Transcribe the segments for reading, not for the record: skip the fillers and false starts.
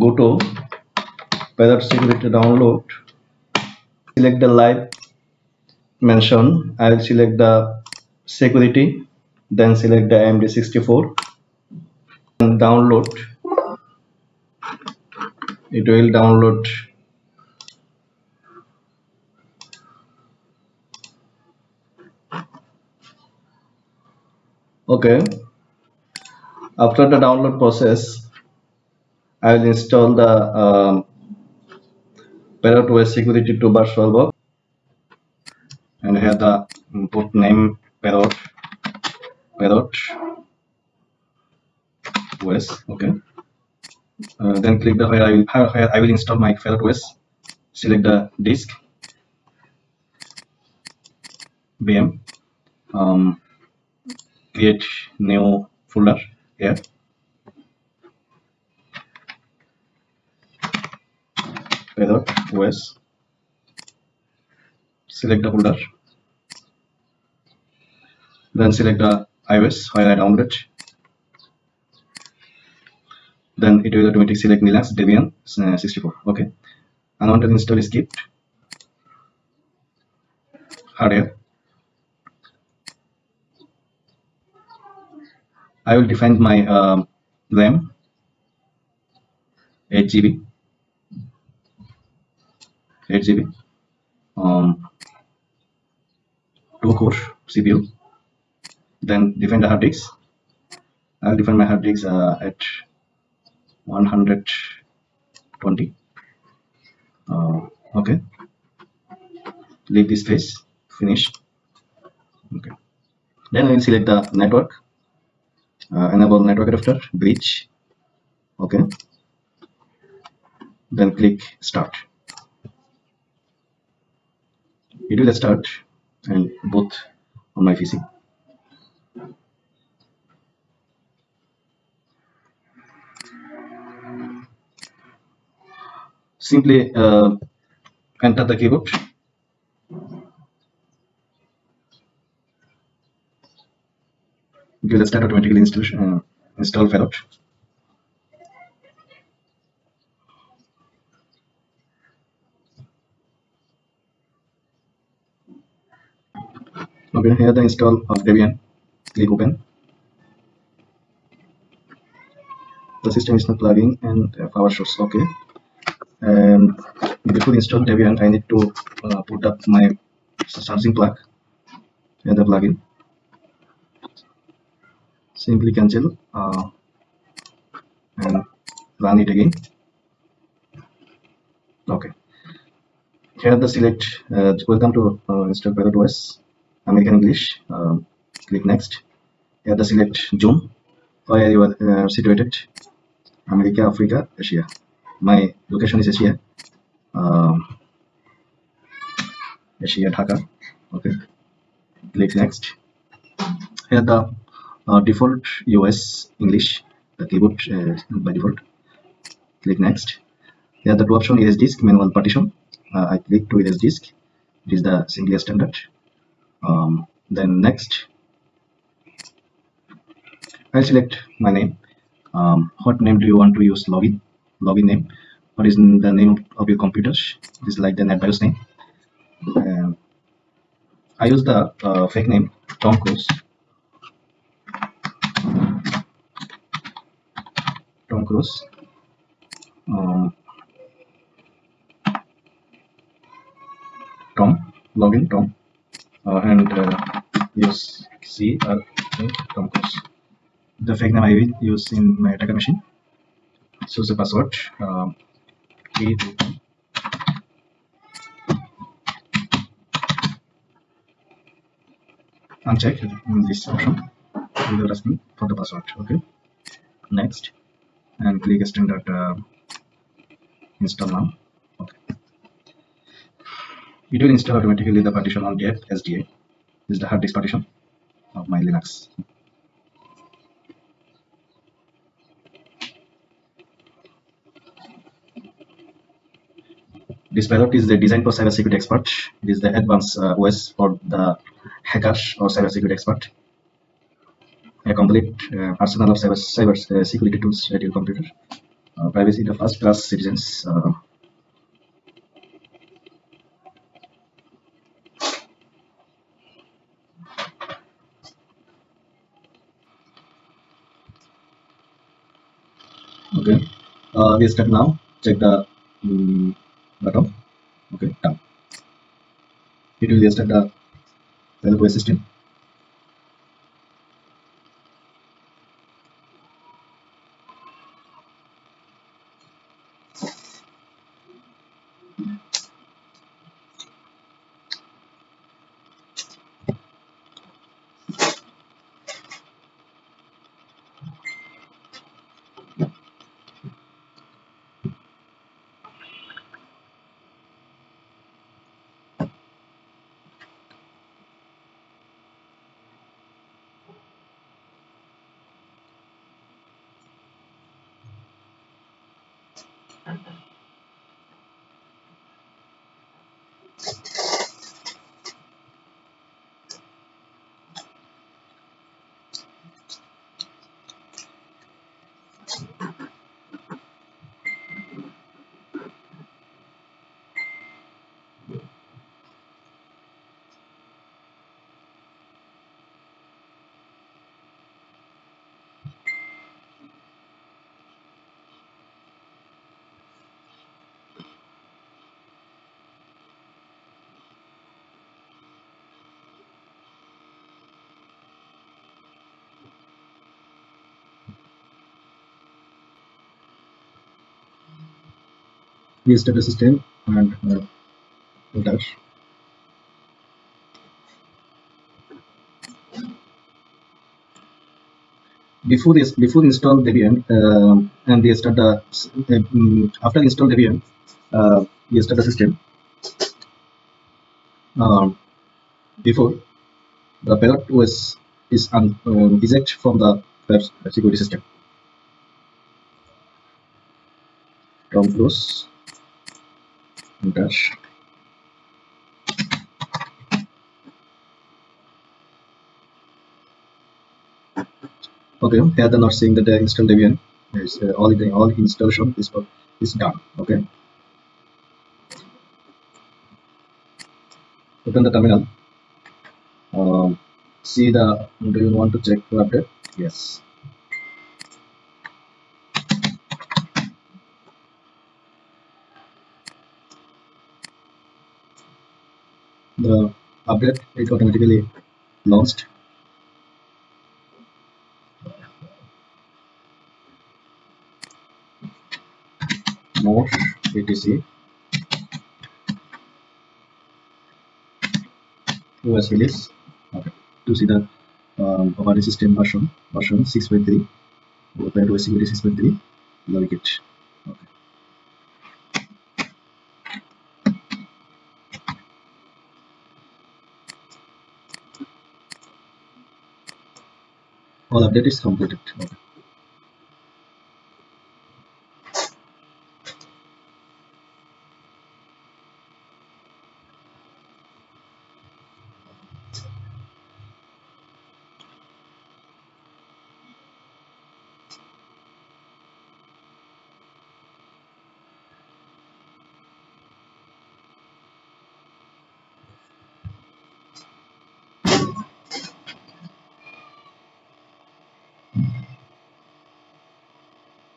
Go to Parrot security download. Select the live mention. I will select the security. Then select the MD64 and download. It will download. Okay. After the download process, I will install the Parrot OS security toolbar solver, and here the input name Parrot OS. Okay. Then click the where I will install my Parrot OS. Select the disk VM. Create new folder here. Parrot OS. Select the folder. Then select the iOS where I downloaded. Then it will automatically select Linux Debian 64. Okay. Unwanted install is skipped. Hardware. I will define my RAM 8 GB. 2 core CPU. Then define the hard disk. I will define my hard disk at 120. Okay. Leave this space. Finish. Okay. Then I will select the network. Enable network adapter bridge. Okay. Then click start. It will start and both on my PC. Simply enter the keyboard. It will start automatically install Parrot. Okay, here the install of Debian. Click open. The system is not plugging and power source. Okay. Before install Debian, I need to put up my charging plug and the plugin. Simply cancel and run it again. Okay. Here the select welcome to install Parrot OS American English. Click next. Here the select zone where you are situated. America, Africa, Asia. My location is Asia. Asia, Dhaka. Okay. Click next. Here the default US English, the keyboard by default. Click next. Here the two option erase disk manual partition. I click to erase disk. It is the single standard. Then next, I select my name. What name do you want to use? Login name. What is the name of your computer? This is like the NetBIOS name. I use the fake name Tom Cruise. Tom Cruise. Tom login Tom and use Tom Cruise. The fake name I will use in my attacker machine. Choose the password. Uncheck this option. We will asking for the password. Okay. Next, and click standard install now. Okay. It will install automatically the partition on df SDA. This is the hard disk partition of my Linux. This Parrot is the design for cybersecurity expert. It is the advanced OS for the hackers or cybersecurity expert. A complete arsenal of cyber security tools at your computer. privacy the first class citizens. Okay, we start now. Check the button. Okay, done. It will start the self assistant. We start the system and enter. Before install Debian and we start the after install Debian, we start the system. Before the Parrot OS is eject from the security system. From close and dash. Okay, here they're not saying that the install Debian is all installation is done. Okay, open the terminal. See the, do you want to check the update? Yes. The update is automatically launched. More etc OS release. Okay, to see the operating system version 6.3, Parrot OS security 6.3, like it. Okay. All update is completed. Okay.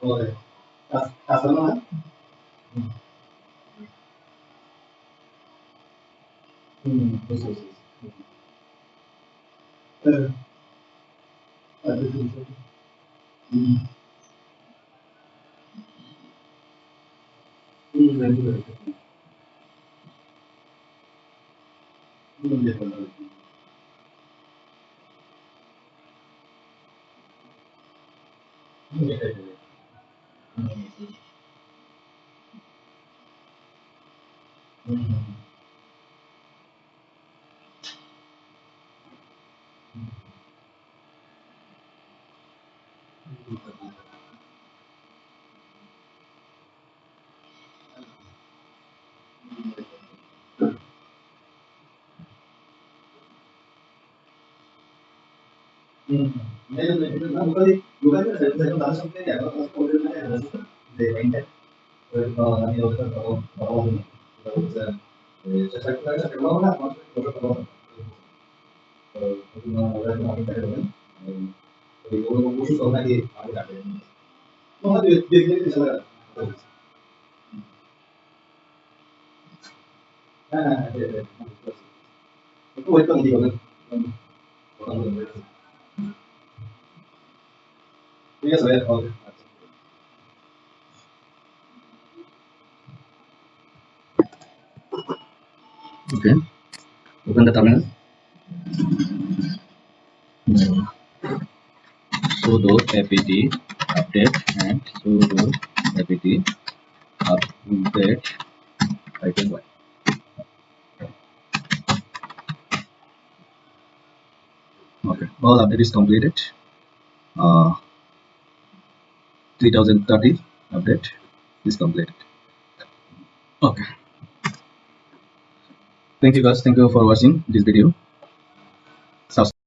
Okay. After that, yes, yes, yes. Mm, thank you very much. Definitely. Definitely. Mm. Mm. Bukan bukan saya tahu sampai ya kalau order ada. Okay, open the terminal. Sudo apt update and sudo apt update -y. Okay, all update is completed. 3030 update is completed. Okay, thank you guys, thank you for watching this video. Subscribe.